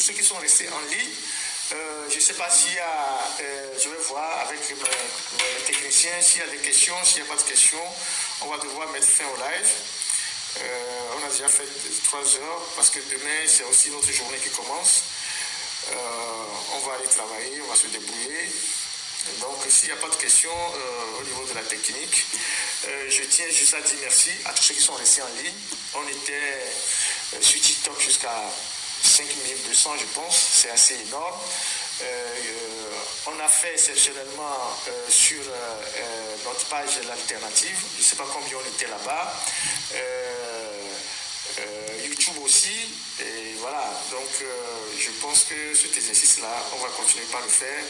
tous ceux qui sont restés en ligne. Je ne sais pas s'il y a, je vais voir avec mes techniciens s'il y a des questions, s'il n'y a pas de questions, on va devoir mettre fin au live. On a déjà fait 3 heures parce que demain c'est aussi notre journée qui commence. On va aller travailler, on va se débrouiller. Donc s'il n'y a pas de questions au niveau de la technique, je tiens juste à dire merci à tous ceux qui sont restés en ligne. On était sur TikTok jusqu'à 5200 je pense, c'est assez énorme. On a fait exceptionnellement sur notre page l'alternative, je ne sais pas combien on était là-bas. YouTube aussi, et voilà, donc je pense que cet exercice-là, on va continuer par le faire.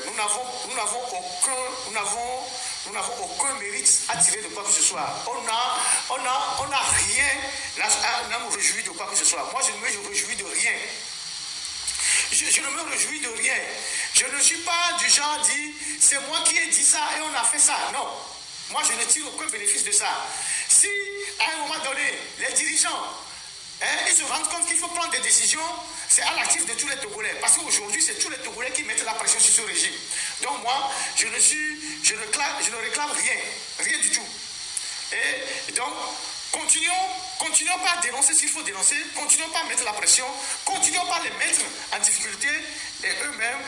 Nous n'avons aucun mérite à tirer de quoi que ce soit. On n'a rien à nous réjouir de quoi que ce soit. Moi, je ne me réjouis de rien. Je ne me réjouis de rien. Je ne suis pas du genre à dire c'est moi qui ai dit ça et on a fait ça. Non. Moi, je ne tire aucun bénéfice de ça. Si, à un moment donné, les dirigeants, ils se rendent compte qu'il faut prendre des décisions, c'est à l'actif de tous les Togolais. Parce qu'aujourd'hui, c'est tous les Togolais qui mettent la pression sur ce régime. Donc moi, je ne réclame rien du tout. Et donc, continuons pas à dénoncer s'il faut dénoncer, continuons pas à mettre la pression, continuons pas à les mettre en difficulté et eux-mêmes,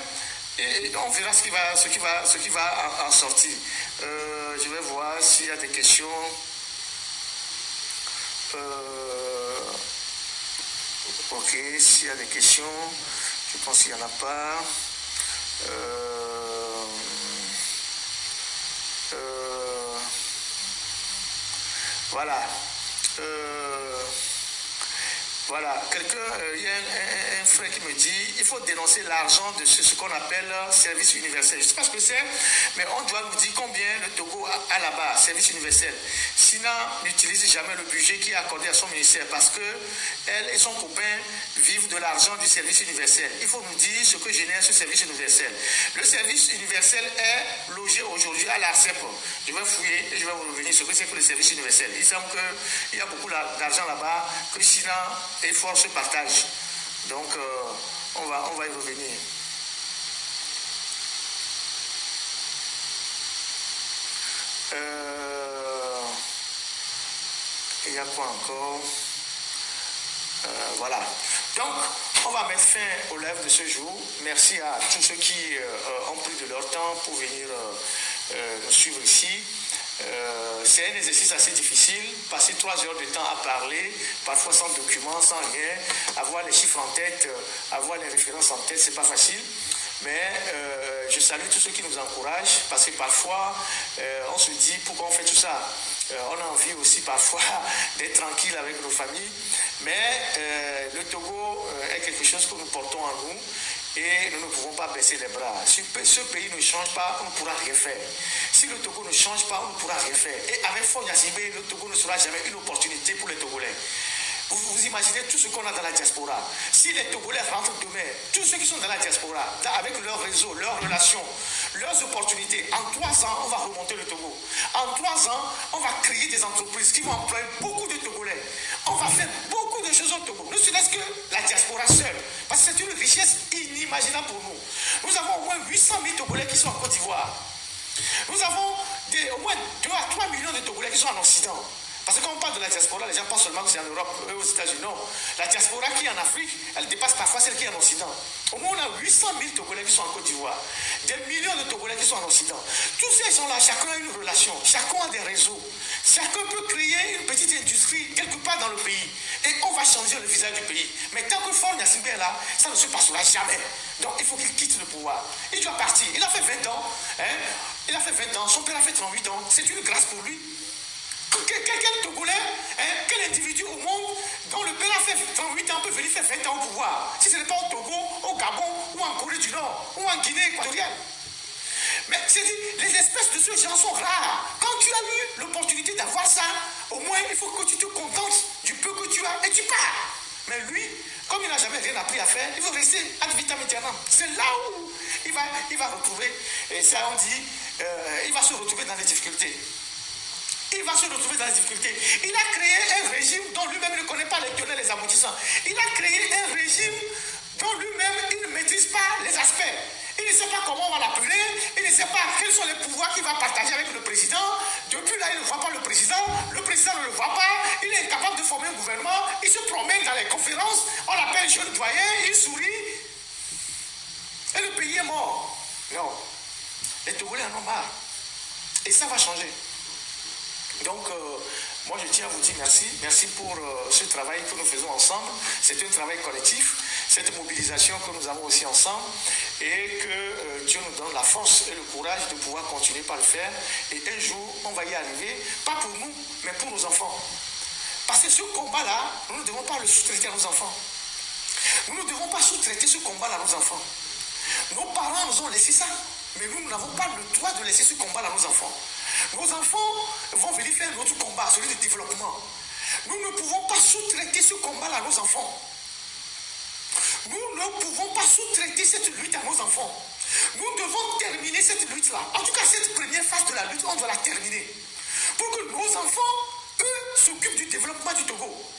et on verra ce qui va en sortir. Je vais voir s'il y a des questions. Ok, s'il y a des questions, je pense qu'il n'y en a pas. Voilà. Voilà, il y a un frère qui me dit il faut dénoncer l'argent de ce qu'on appelle service universel. Je ne sais pas ce que c'est, mais on doit nous dire combien le Togo a là-bas, service universel. Sina n'utilise jamais le budget qui est accordé à son ministère parce qu'elle et son copain vivent de l'argent du service universel. Il faut nous dire ce que génère ce service universel. Le service universel est logé aujourd'hui à l'ARCEP. Je vais fouiller et je vais vous revenir sur ce que c'est que le service universel. Il semble qu'il y a beaucoup d'argent là-bas que Sina et force partage. Donc, on va y revenir. Il y a quoi encore? Voilà. Donc, on va mettre fin au live de ce jour. Merci à tous ceux qui ont pris de leur temps pour venir nous suivre ici. C'est un exercice assez difficile, passer 3 heures de temps à parler, parfois sans document, sans rien, avoir les chiffres en tête, avoir les références en tête, c'est pas facile. Mais je salue tous ceux qui nous encouragent, parce que parfois on se dit pourquoi on fait tout ça. On a envie aussi parfois d'être tranquille avec nos familles, mais le Togo est quelque chose que nous portons en nous. Et nous ne pouvons pas baisser les bras. Si ce pays ne change pas, on ne pourra rien faire. Si le Togo ne change pas, on ne pourra rien faire. Et avec Faure Gnassingbé, le Togo ne sera jamais une opportunité pour les Togolais. Vous imaginez tout ce qu'on a dans la diaspora. Si les Togolais rentrent demain, tous ceux qui sont dans la diaspora, avec leur réseau, leurs relations, leurs opportunités, en 3 ans, on va remonter le Togo. En 3 ans, on va créer des entreprises qui vont employer beaucoup de Togolais. On va faire beaucoup de choses au Togo. Ne serait-ce que la diaspora seule. Parce que c'est une richesse inimaginable pour nous. Nous avons au moins 800 000 Togolais qui sont en Côte d'Ivoire. Nous avons au moins 2 à 3 millions de Togolais qui sont en Occident. Parce que quand on parle de la diaspora, les gens pensent seulement que c'est en Europe, aux États-Unis. Non. La diaspora qui est en Afrique, elle dépasse parfois celle qui est en Occident. Au moins, on a 800 000 Togolais qui sont en Côte d'Ivoire. Des millions de Togolais qui sont en Occident. Tous ces gens-là, chacun a une relation, chacun a des réseaux. Chacun peut créer une petite industrie quelque part dans le pays. Et on va changer le visage du pays. Mais tant que Faure Gnassingbé est là, ça ne se passera jamais. Donc il faut qu'il quitte le pouvoir. Il doit partir. Il a fait 20 ans. Il a fait 20 ans. Son père a fait 38 ans. C'est une grâce pour lui. Quel Togolais, quel individu au monde dont le père a fait 38 ans peut venir faire 20 ans au pouvoir? Si ce n'est pas au Togo, au Gabon, ou en Corée du Nord, ou en Guinée équatoriale. Mais c'est dit, les espèces de ceux gens sont rares. Quand tu as eu l'opportunité d'avoir ça, au moins il faut que tu te contentes du peu que tu as et tu pars. Mais lui, comme il n'a jamais rien appris à faire, il veut rester ad vitam aeternam. C'est là où il va retrouver, et ça on dit, il va se retrouver dans les difficultés. Il va se retrouver dans les difficultés. Il a créé un régime dont lui-même ne connaît pas les tenants et les aboutissants. Il a créé un régime comment on va l'appeler, il ne sait pas quels sont les pouvoirs qu'il va partager avec le président. Depuis là, il ne voit pas le président ne le voit pas, il est incapable de former un gouvernement, il se promène dans les conférences, on l'appelle jeune doyen, il sourit, et le pays est mort. Non, les Togolais en ont marre, et ça va changer. Donc, moi je tiens à vous dire merci. Merci pour ce travail que nous faisons ensemble. C'est un travail collectif, cette mobilisation que nous avons aussi ensemble, et que Dieu nous donne la force et le courage de pouvoir continuer par le faire. Et un jour, on va y arriver, pas pour nous, mais pour nos enfants. Parce que ce combat-là, nous ne devons pas le sous-traiter à nos enfants. Nous ne devons pas sous-traiter ce combat-là à nos enfants. Nos parents nous ont laissé ça, mais nous n'avons pas le droit de laisser ce combat-là à nos enfants. Nos enfants vont venir faire notre combat, celui de développement. Nous ne pouvons pas sous-traiter ce combat-là à nos enfants. Nous ne pouvons pas sous-traiter cette lutte à nos enfants. Nous devons terminer cette lutte-là. En tout cas, cette première phase de la lutte, on doit la terminer. Pour que nos enfants, eux, s'occupent du développement du Togo.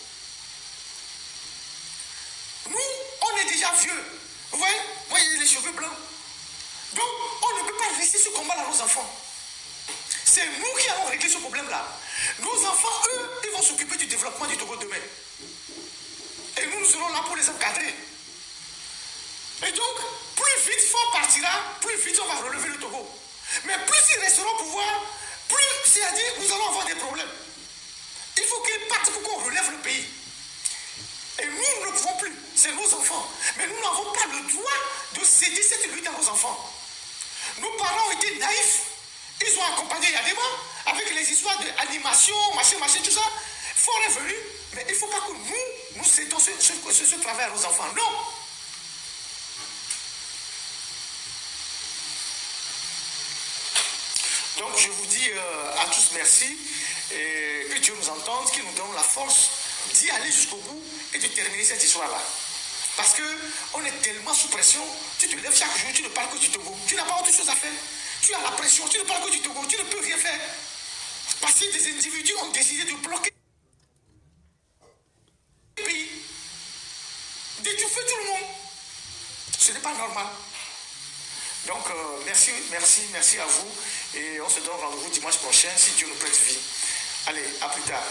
Nous, on est déjà vieux. Vous voyez, moi, j'ai les cheveux blancs. Donc, on ne peut pas laisser ce combat-là à nos enfants. C'est nous qui allons régler ce problème-là. Nos enfants, eux, ils vont s'occuper du développement du Togo demain. Et nous, nous serons là pour les encadrer. Et donc, plus vite Faure partira, plus vite on va relever le Togo. Mais plus ils resteront au pouvoir, plus, c'est-à-dire, nous allons avoir des problèmes. Il faut qu'ils partent pour qu'on relève le pays. Et nous, nous ne pouvons plus. C'est nos enfants. Mais nous n'avons pas le droit de céder cette lutte à nos enfants. Nos parents ont été naïfs. Ils ont accompagné Yadema avec les histoires d'animation, machin, tout ça. Faure est venu, mais il ne faut pas que nous cédons ce travail à nos enfants. Non. Donc je vous dis à tous merci, et que Dieu nous entende, qu'il nous donne la force d'y aller jusqu'au bout et de terminer cette histoire-là. Parce qu'on est tellement sous pression, tu te lèves chaque jour, tu ne parles que du Togo. Tu n'as pas autre chose à faire. Tu as la pression, tu ne parles que du Togo, tu ne peux rien faire. Parce que des individus ont décidé de bloquer le pays, d'étouffer tout le monde. Ce n'est pas normal. Donc, merci à vous. Et on se donne rendez-vous dimanche prochain, si Dieu nous prête vie. Allez, à plus tard.